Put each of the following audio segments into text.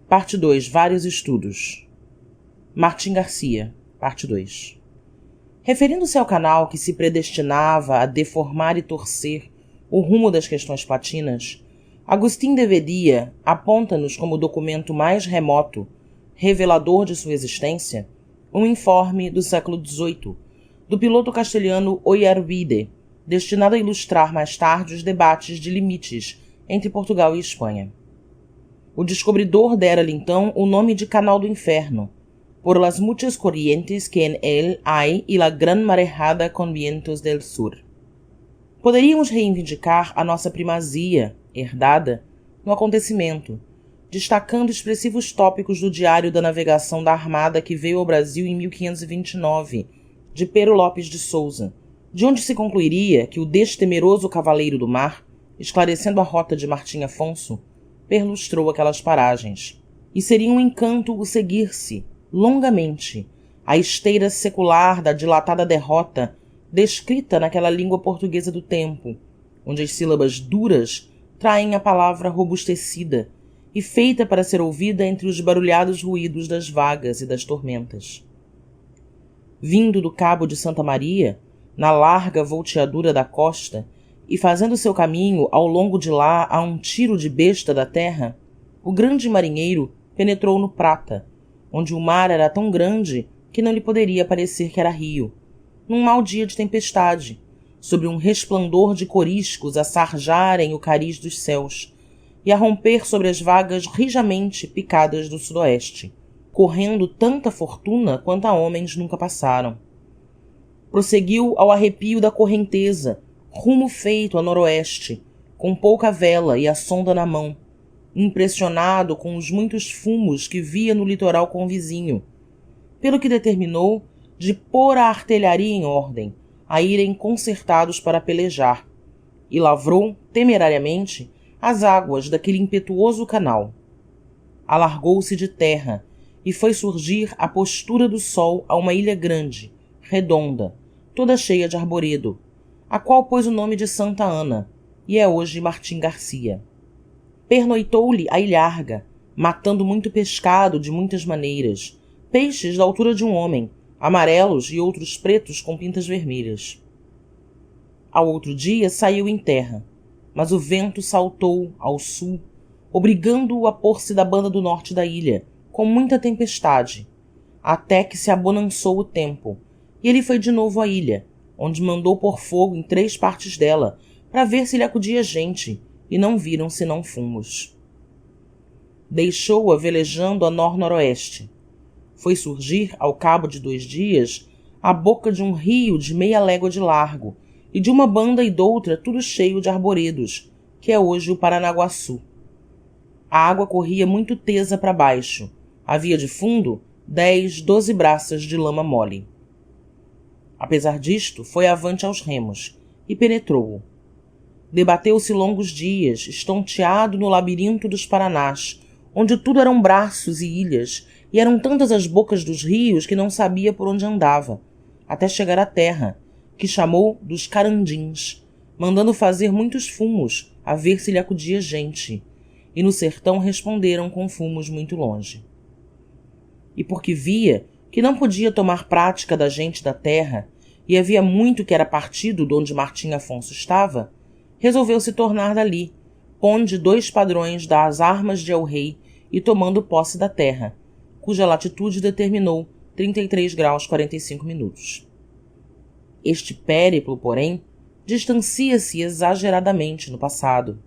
Parte 2. Vários estudos. Martim Garcia. Parte 2. Referindo-se ao canal que se predestinava a deformar e torcer o rumo das questões platinas, Agustín de Vedia aponta-nos como documento mais remoto, revelador de sua existência, um informe do século XVIII, do piloto castelhano Oyarbide, destinado a ilustrar mais tarde os debates de limites entre Portugal e Espanha. O descobridor dera-lhe então o nome de Canal do Inferno, por las muchas corrientes que en él hay y la gran marejada con vientos del sur. Poderíamos reivindicar a nossa primazia, herdada, no acontecimento, destacando expressivos tópicos do Diário da Navegação da Armada que veio ao Brasil em 1529, de Pero Lopes de Souza, de onde se concluiria que o destemeroso cavaleiro do mar, esclarecendo a rota de Martim Afonso, perlustrou aquelas paragens. E seria um encanto o seguir-se, longamente, a esteira secular da dilatada derrota descrita naquela língua portuguesa do tempo, onde as sílabas duras traem a palavra robustecida e feita para ser ouvida entre os barulhados ruídos das vagas e das tormentas. Vindo do cabo de Santa Maria, na larga volteadura da costa, e fazendo seu caminho ao longo de lá a um tiro de besta da terra, o grande marinheiro penetrou no Prata, onde o mar era tão grande que não lhe poderia parecer que era rio, num mau dia de tempestade, sobre um resplandor de coriscos a sarjarem o cariz dos céus e a romper sobre as vagas rijamente picadas do sudoeste, correndo tanta fortuna quanta homens nunca passaram. Prosseguiu ao arrepio da correnteza, rumo feito a noroeste, com pouca vela e a sonda na mão, impressionado com os muitos fumos que via no litoral convizinho, pelo que determinou de pôr a artilharia em ordem, a irem concertados para pelejar, e lavrou, temerariamente, as águas daquele impetuoso canal. Alargou-se de terra, e foi surgir à postura do sol a uma ilha grande, redonda, toda cheia de arboredo, a qual pôs o nome de Santa Ana, e é hoje Martim Garcia. Pernoitou-lhe a ilharga, matando muito pescado de muitas maneiras, peixes da altura de um homem, amarelos e outros pretos com pintas vermelhas. Ao outro dia saiu em terra, mas o vento saltou ao sul, obrigando-o a pôr-se da banda do norte da ilha, com muita tempestade, até que se abonançou o tempo, e ele foi de novo à ilha, onde mandou pôr fogo em 3 partes dela, para ver se lhe acudia gente, e não viram senão fumos. Deixou-a velejando a nor-noroeste. Foi surgir, ao cabo de 2 dias, à boca de um rio de meia légua de largo, e de uma banda e doutra tudo cheio de arboredos, que é hoje o Paranaguaçu. A água corria muito tesa para baixo, havia de fundo 10, 12 braças de lama mole. Apesar disto, foi avante aos remos, e penetrou-o. Debateu-se longos dias, estonteado no labirinto dos Paranás, onde tudo eram braços e ilhas, e eram tantas as bocas dos rios que não sabia por onde andava, até chegar à terra, que chamou dos Carandins, mandando fazer muitos fumos, a ver se lhe acudia gente, e no sertão responderam com fumos muito longe. E porque via que não podia tomar prática da gente da terra, e havia muito que era partido donde Martim Afonso estava, resolveu se tornar dali, ponde 2 padrões das armas de El-Rei e tomando posse da terra, cuja latitude determinou 33 graus 45 minutos. Este périplo, porém, distancia-se exageradamente no passado.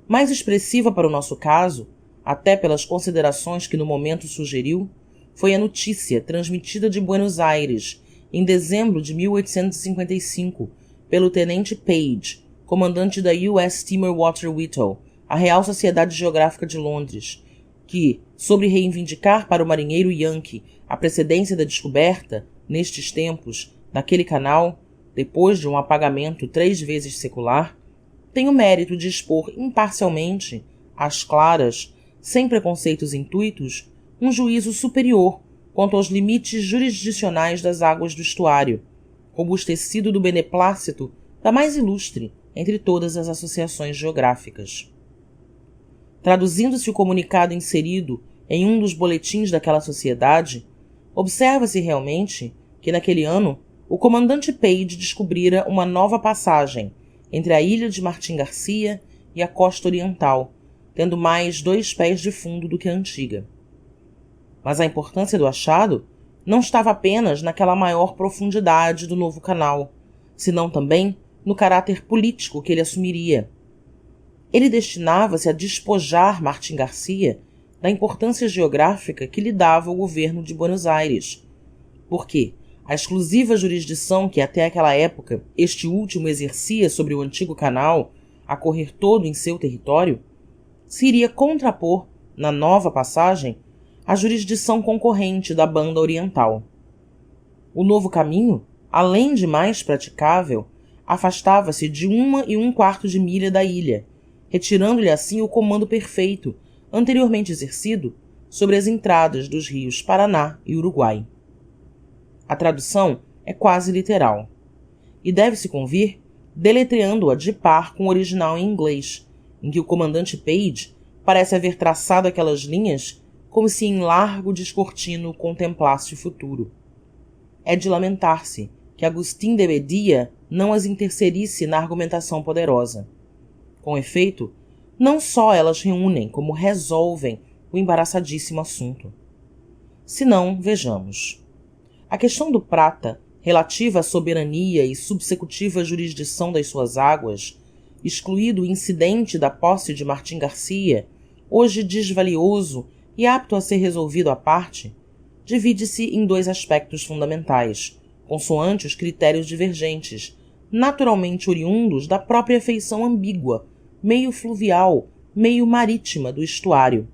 Mais expressiva para o nosso caso, até pelas considerações que no momento sugeriu, foi a notícia transmitida de Buenos Aires, em dezembro de 1855, pelo tenente Page, comandante da US Steamer Water Whittle, a Real Sociedade Geográfica de Londres, que, sobre reivindicar para o marinheiro Yankee a precedência da descoberta, nestes tempos, naquele canal, depois de um apagamento 3 vezes secular, tem o mérito de expor imparcialmente, às claras, sem preconceitos intuitos, um juízo superior quanto aos limites jurisdicionais das águas do estuário, robustecido do beneplácito da mais ilustre entre todas as associações geográficas. Traduzindo-se o comunicado inserido em um dos boletins daquela sociedade, observa-se realmente que naquele ano o comandante Page descobrira uma nova passagem entre a ilha de Martim Garcia e a costa oriental, tendo mais 2 pés de fundo do que a antiga. Mas a importância do achado não estava apenas naquela maior profundidade do novo canal, senão também no caráter político que ele assumiria. Ele destinava-se a despojar Martim Garcia da importância geográfica que lhe dava o governo de Buenos Aires, porque a exclusiva jurisdição que até aquela época este último exercia sobre o antigo canal, a correr todo em seu território, se iria contrapor, na nova passagem, a jurisdição concorrente da banda oriental. O novo caminho, além de mais praticável, afastava-se de 1 1/4 de milha da ilha, retirando-lhe assim o comando perfeito, anteriormente exercido, sobre as entradas dos rios Paraná e Uruguai. A tradução é quase literal, e deve-se convir deletreando-a de par com o original em inglês, em que o comandante Page parece haver traçado aquelas linhas como se em largo descortino contemplasse o futuro. É de lamentar-se que Agustín de Bedia não as interserisse na argumentação poderosa. Com efeito, não só elas reúnem, como resolvem o embaraçadíssimo assunto. Se não, vejamos. A questão do Prata, relativa à soberania e subsecutiva jurisdição das suas águas, excluído o incidente da posse de Martim Garcia, hoje desvalioso e apto a ser resolvido à parte, divide-se em 2 aspectos fundamentais, consoante os critérios divergentes, naturalmente oriundos da própria feição ambígua, meio fluvial, meio marítima do estuário.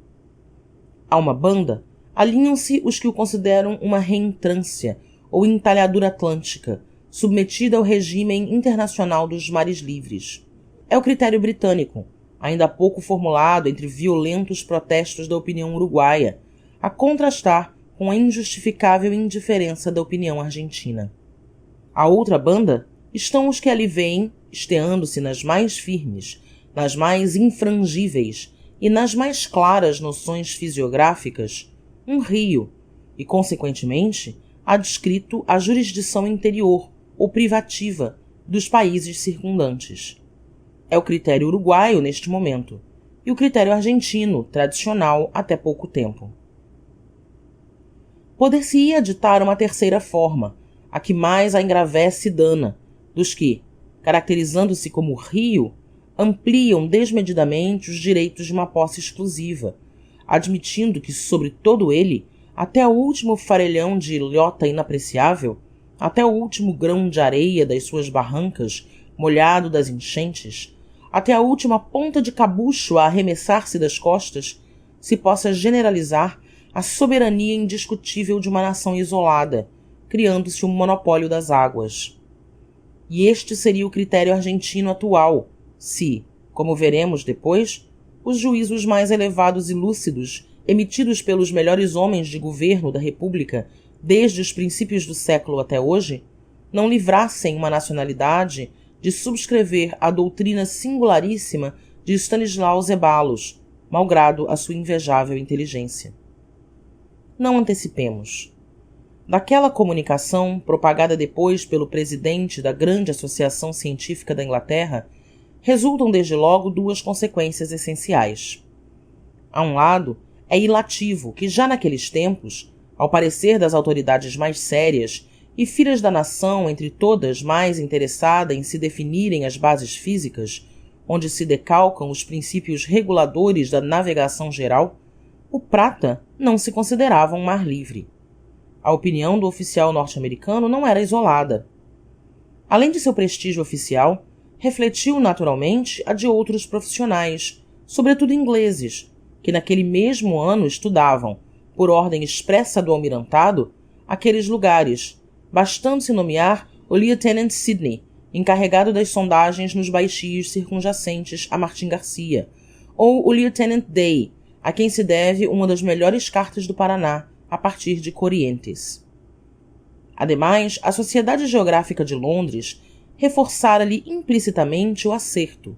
A uma banda, alinham-se os que o consideram uma reentrância ou entalhadura atlântica, submetida ao regime internacional dos mares livres. É o critério britânico, ainda há pouco formulado entre violentos protestos da opinião uruguaia, a contrastar com a injustificável indiferença da opinião argentina. A outra banda estão os que ali veem, esteando-se nas mais firmes, nas mais infrangíveis e nas mais claras noções fisiográficas, um rio, e, consequentemente, adscrito à jurisdição interior ou privativa dos países circundantes. É o critério uruguaio neste momento, e o critério argentino, tradicional até pouco tempo. Poder-se-ia ditar uma terceira forma, a que mais a engravece e dana, dos que, caracterizando-se como rio, ampliam desmedidamente os direitos de uma posse exclusiva, admitindo que sobre todo ele, até o último farelhão de ilhota inapreciável, até o último grão de areia das suas barrancas, molhado das enchentes, até a última ponta de cabucho a arremessar-se das costas, se possa generalizar a soberania indiscutível de uma nação isolada, criando-se um monopólio das águas. E este seria o critério argentino atual, se, como veremos depois, os juízos mais elevados e lúcidos, emitidos pelos melhores homens de governo da República desde os princípios do século até hoje, não livrassem uma nacionalidade de subscrever a doutrina singularíssima de Stanislau Zeballos, malgrado a sua invejável inteligência. Não antecipemos. Daquela comunicação, propagada depois pelo presidente da grande Associação Científica da Inglaterra, resultam desde logo 2 consequências essenciais. A um lado, é ilativo que já naqueles tempos, ao parecer das autoridades mais sérias e filhas da nação entre todas mais interessada em se definirem as bases físicas, onde se decalcam os princípios reguladores da navegação geral, o Prata não se considerava um mar livre. A opinião do oficial norte-americano não era isolada. Além de seu prestígio oficial, refletiu naturalmente a de outros profissionais, sobretudo ingleses, que naquele mesmo ano estudavam, por ordem expressa do almirantado, aqueles lugares, bastando-se nomear o Lieutenant Sidney, encarregado das sondagens nos baixios circunjacentes a Martim Garcia, ou o Lieutenant Day, a quem se deve uma das melhores cartas do Paraná, a partir de Corrientes. Ademais, a Sociedade Geográfica de Londres reforçara-lhe implicitamente o acerto.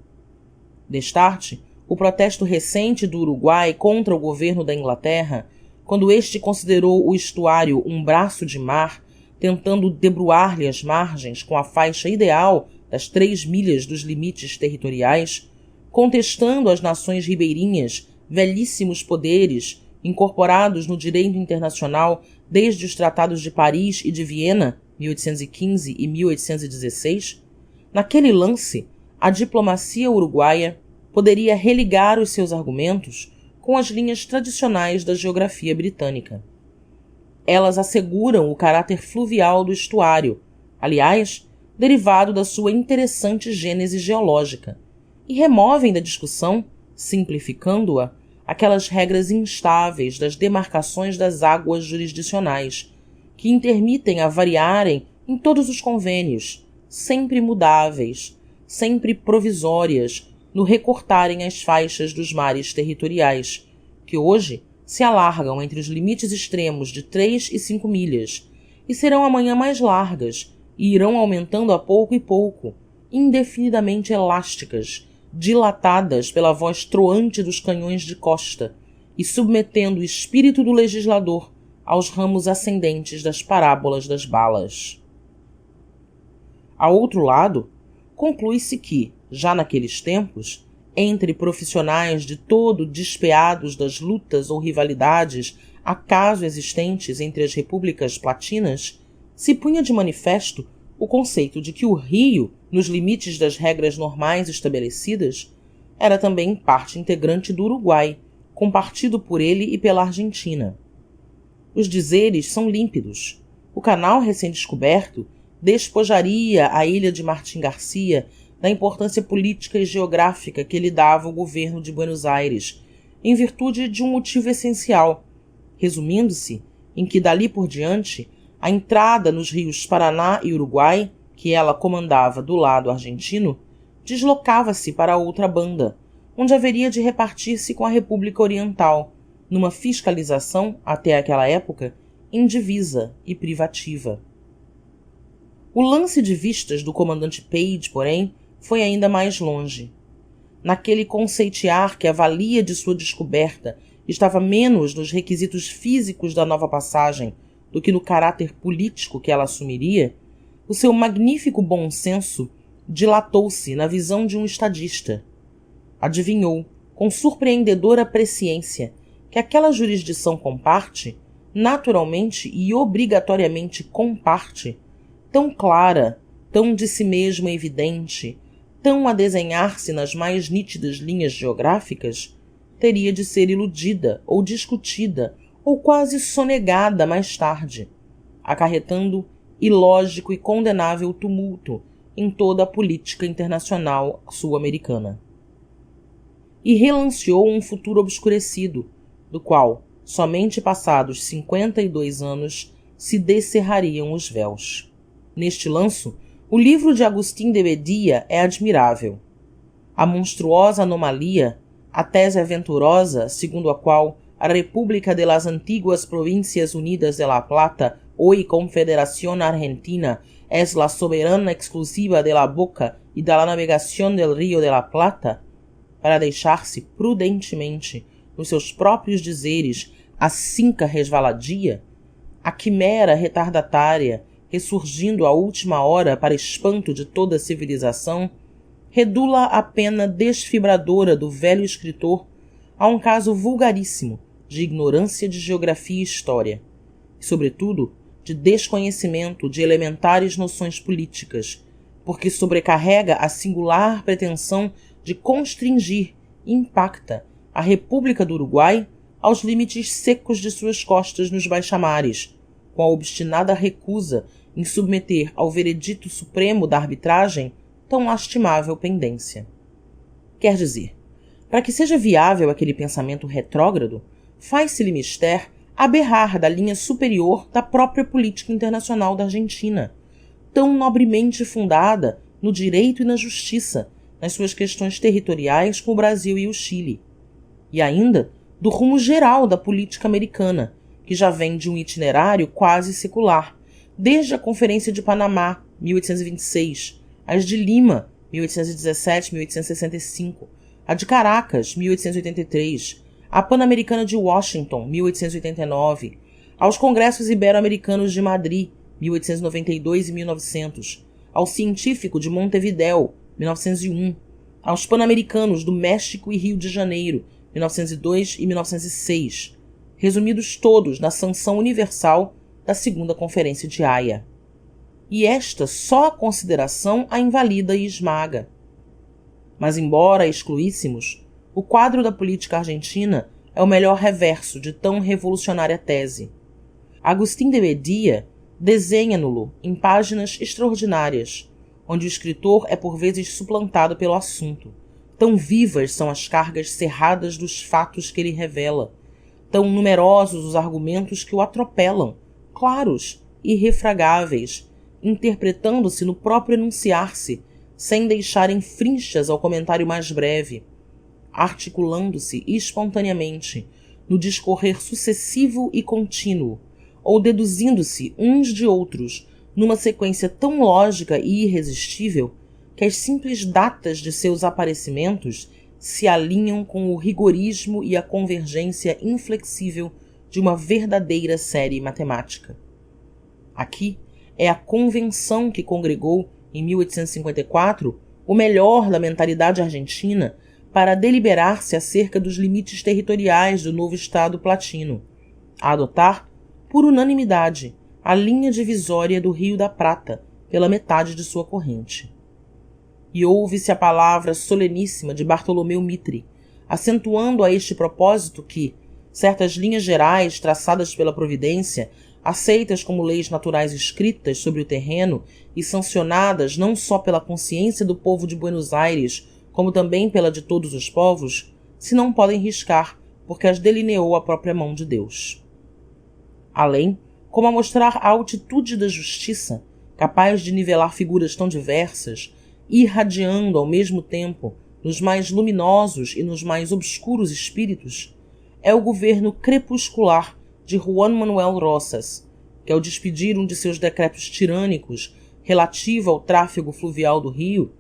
Destarte, o protesto recente do Uruguai contra o governo da Inglaterra, quando este considerou o estuário um braço de mar, tentando debruar-lhe as margens com a faixa ideal das 3 milhas dos limites territoriais, contestando às nações ribeirinhas velhíssimos poderes incorporados no direito internacional desde os tratados de Paris e de Viena, 1815 e 1816, naquele lance, a diplomacia uruguaia poderia religar os seus argumentos com as linhas tradicionais da geografia britânica. Elas asseguram o caráter fluvial do estuário, aliás, derivado da sua interessante gênese geológica, e removem da discussão, simplificando-a, aquelas regras instáveis das demarcações das águas jurisdicionais, que intermitem a variarem em todos os convênios, sempre mudáveis, sempre provisórias, no recortarem as faixas dos mares territoriais, que hoje se alargam entre os limites extremos de 3 e 5 milhas, e serão amanhã mais largas, e irão aumentando a pouco e pouco, indefinidamente elásticas, dilatadas pela voz troante dos canhões de costa, e submetendo o espírito do legislador aos ramos ascendentes das parábolas das balas. A outro lado, conclui-se que, já naqueles tempos, entre profissionais de todo despeados das lutas ou rivalidades acaso existentes entre as repúblicas platinas, se punha de manifesto o conceito de que o rio, nos limites das regras normais estabelecidas, era também parte integrante do Uruguai, compartido por ele e pela Argentina. Os dizeres são límpidos. O canal recém-descoberto despojaria a ilha de Martim Garcia da importância política e geográfica que lhe dava o governo de Buenos Aires, em virtude de um motivo essencial, resumindo-se em que dali por diante a entrada nos rios Paraná e Uruguai, que ela comandava do lado argentino, deslocava-se para a outra banda, onde haveria de repartir-se com a República Oriental, numa fiscalização, até aquela época, indivisa e privativa. O lance de vistas do comandante Page, porém, foi ainda mais longe. Naquele conceitear que a valia de sua descoberta estava menos nos requisitos físicos da nova passagem do que no caráter político que ela assumiria, o seu magnífico bom senso dilatou-se na visão de um estadista. Adivinhou, com surpreendedora presciência, que aquela jurisdição comparte, naturalmente e obrigatoriamente comparte, tão clara, tão de si mesma evidente, tão a desenhar-se nas mais nítidas linhas geográficas, teria de ser iludida ou discutida ou quase sonegada mais tarde, acarretando ilógico e condenável tumulto em toda a política internacional sul-americana. E relanceou um futuro obscurecido, do qual, somente passados 52 anos, se descerrariam os véus. Neste lanço, o livro de Agustín de Bedia é admirável. A monstruosa anomalia, a tese aventurosa segundo a qual a República de las Antiguas Provincias Unidas de la Plata, hoy Confederación Argentina, es la soberana exclusiva de la boca y de la navegación del Río de la Plata, para deixar-se prudentemente, nos seus próprios dizeres, a cinca resvaladia, a quimera retardatária, ressurgindo à última hora para espanto de toda a civilização, redula a pena desfibradora do velho escritor a um caso vulgaríssimo de ignorância de geografia e história, e, sobretudo, de desconhecimento de elementares noções políticas, porque sobrecarrega a singular pretensão de constringir e impacta a República do Uruguai aos limites secos de suas costas nos baixamares, com a obstinada recusa em submeter ao veredicto supremo da arbitragem tão lastimável pendência. Quer dizer, para que seja viável aquele pensamento retrógrado, faz-se-lhe mister aberrar da linha superior da própria política internacional da Argentina, tão nobremente fundada no direito e na justiça, nas suas questões territoriais com o Brasil e o Chile, e ainda do rumo geral da política americana, que já vem de um itinerário quase secular, desde a Conferência de Panamá, 1826, as de Lima, 1817-1865, a de Caracas, 1883, a Pan-Americana de Washington, 1889, aos Congressos Ibero-Americanos de Madrid, 1892 e 1900, ao Científico de Montevidéu, 1901, aos Pan-Americanos do México e Rio de Janeiro, 1902 e 1906, resumidos todos na sanção universal da Segunda Conferência de Haia. E esta só a consideração a invalida e esmaga. Mas embora a excluíssemos, o quadro da política argentina é o melhor reverso de tão revolucionária tese. Agustín de Bedía desenha-no-lo em páginas extraordinárias, onde o escritor é por vezes suplantado pelo assunto. Tão vivas são as cargas cerradas dos fatos que ele revela, tão numerosos os argumentos que o atropelam, claros e irrefragáveis, interpretando-se no próprio enunciar-se, sem deixarem frinchas ao comentário mais breve, articulando-se espontaneamente no discorrer sucessivo e contínuo, ou deduzindo-se uns de outros numa sequência tão lógica e irresistível que as simples datas de seus aparecimentos se alinham com o rigorismo e a convergência inflexível de uma verdadeira série matemática. Aqui é a convenção que congregou, em 1854, o melhor da mentalidade argentina para deliberar-se acerca dos limites territoriais do novo Estado platino, a adotar, por unanimidade, a linha divisória do Rio da Prata pela metade de sua corrente. E ouve-se a palavra soleníssima de Bartolomeu Mitre, acentuando a este propósito que certas linhas gerais traçadas pela providência, aceitas como leis naturais escritas sobre o terreno e sancionadas não só pela consciência do povo de Buenos Aires, como também pela de todos os povos, se não podem riscar, porque as delineou a própria mão de Deus. Além, como a mostrar a altitude da justiça, capaz de nivelar figuras tão diversas, irradiando ao mesmo tempo nos mais luminosos e nos mais obscuros espíritos, é o governo crepuscular de Juan Manuel Rosas, que ao despedir um de seus decretos tirânicos relativo ao tráfego fluvial do rio,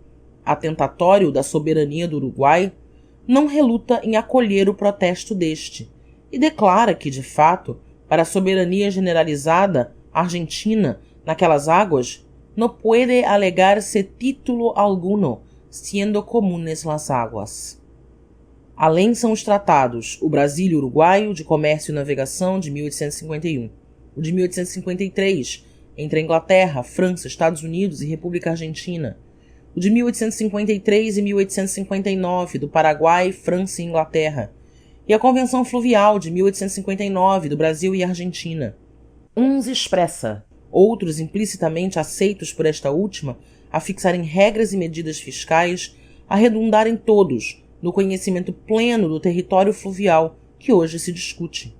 atentatório da soberania do Uruguai, não reluta em acolher o protesto deste e declara que, de fato, para a soberania generalizada argentina naquelas águas, no puede alegar-se título alguno, siendo comunes las aguas. Além são os tratados o Brasílio Uruguaio de Comércio e Navegação de 1851, o de 1853 entre a Inglaterra, França, Estados Unidos e República Argentina, o de 1853 e 1859 do Paraguai, França e Inglaterra, e a Convenção Fluvial de 1859 do Brasil e Argentina. Uns expressa, outros implicitamente aceitos por esta última, a fixarem regras e medidas fiscais, a redundarem todos no conhecimento pleno do território fluvial que hoje se discute.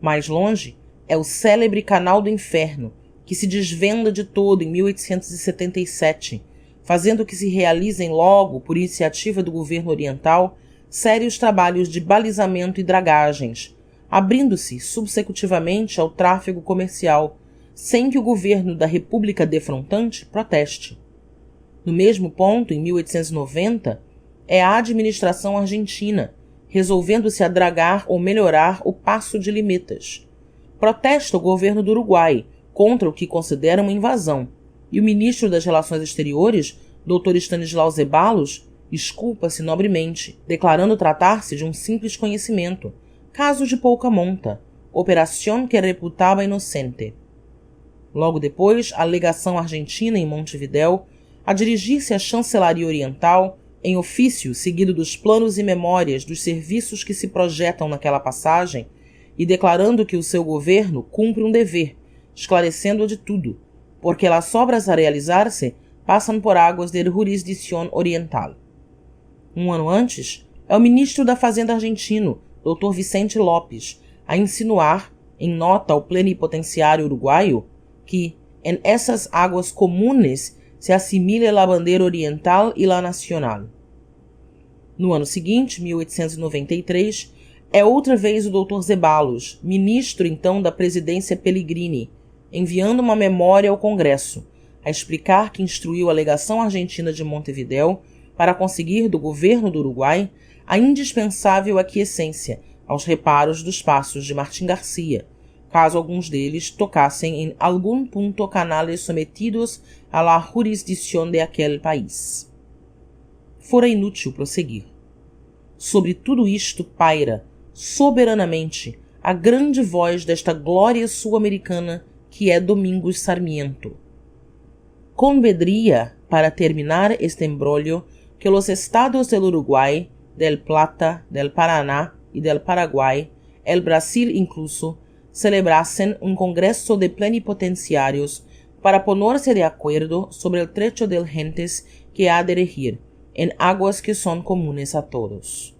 Mais longe é o célebre Canal do Inferno, que se desvenda de todo em 1877, fazendo que se realizem logo, por iniciativa do governo oriental, sérios trabalhos de balizamento e dragagens, abrindo-se subsecutivamente ao tráfego comercial, sem que o governo da República defrontante proteste. No mesmo ponto, em 1890, é a administração argentina, resolvendo-se a dragar ou melhorar o Passo de Limetas. Protesta o governo do Uruguai contra o que considera uma invasão, e o ministro das Relações Exteriores, Dr. Stanislau Zeballos, desculpa-se nobremente, declarando tratar-se de um simples conhecimento, caso de pouca monta, operación que reputaba inocente. Logo depois, a legação argentina em Montevidéu, a dirigir-se à chancelaria oriental, em ofício seguido dos planos e memórias dos serviços que se projetam naquela passagem, e declarando que o seu governo cumpre um dever, esclarecendo-a de tudo, porque las obras a realizar-se passam por águas de jurisdição oriental. Um ano antes, é o ministro da Fazenda argentino, Dr. Vicente Lopes, a insinuar, em nota ao plenipotenciário uruguaio, que en essas águas comunes se assimila la bandeira oriental e la nacional. No ano seguinte, 1893, é outra vez o Dr. Zeballos, ministro então da presidência Pellegrini, enviando uma memória ao Congresso, a explicar que instruiu a legação argentina de Montevidéu para conseguir do governo do Uruguai a indispensável aquiescência aos reparos dos passos de Martim Garcia, caso alguns deles tocassem em algum punto canales sometidos a la jurisdicción de aquel país. Fora inútil prosseguir. Sobre tudo isto paira, soberanamente, a grande voz desta glória sul-americana que é Domingos Sarmiento. Convendría, para terminar este embrollo, que los estados del Uruguay, del Plata, del Paraná y del Paraguay, el Brasil incluso, celebrasen un congreso de plenipotenciarios para ponerse de acuerdo sobre el trecho de gentes que ha de regir, en aguas que son comunes a todos.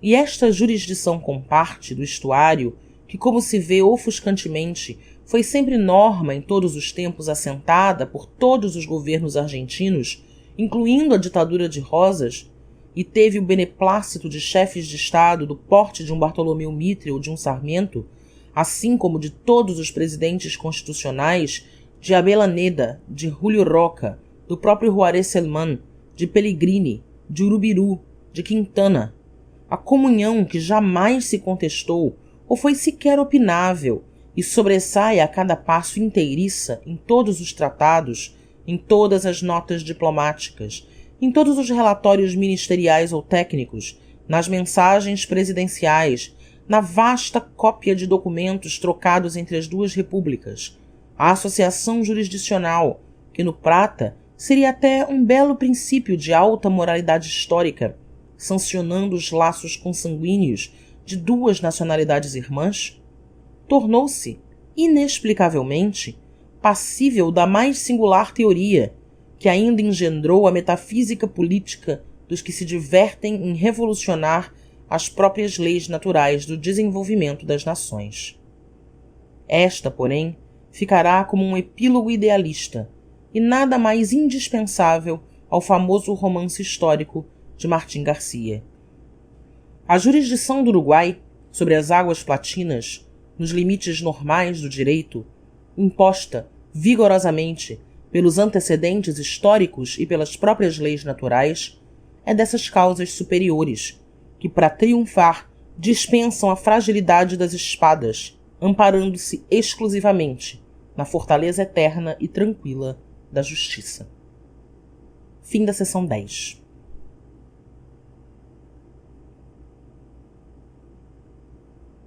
E esta jurisdição comparte do estuário, que como se vê ofuscantemente, foi sempre norma em todos os tempos assentada por todos os governos argentinos, incluindo a ditadura de Rosas, e teve o beneplácito de chefes de Estado do porte de um Bartolomeu Mitre ou de um Sarmiento, assim como de todos os presidentes constitucionais, de Avellaneda, de Julio Roca, do próprio Juarez Celman, de Pellegrini, de Urubiru, de Quintana, a comunhão que jamais se contestou ou foi sequer opinável e sobressai a cada passo inteiriça em todos os tratados, em todas as notas diplomáticas, em todos os relatórios ministeriais ou técnicos, nas mensagens presidenciais, na vasta cópia de documentos trocados entre as duas repúblicas, a associação jurisdicional, que no Prata seria até um belo princípio de alta moralidade histórica, sancionando os laços consanguíneos de duas nacionalidades irmãs, tornou-se, inexplicavelmente, passível da mais singular teoria, que ainda engendrou a metafísica política dos que se divertem em revolucionar as próprias leis naturais do desenvolvimento das nações. Esta, porém, ficará como um epílogo idealista e nada mais indispensável ao famoso romance histórico de Martim Garcia. A jurisdição do Uruguai sobre as águas platinas, nos limites normais do direito, imposta vigorosamente pelos antecedentes históricos e pelas próprias leis naturais, é dessas causas superiores, que para triunfar dispensam a fragilidade das espadas, amparando-se exclusivamente na fortaleza eterna e tranquila da justiça. Fim da seção 10.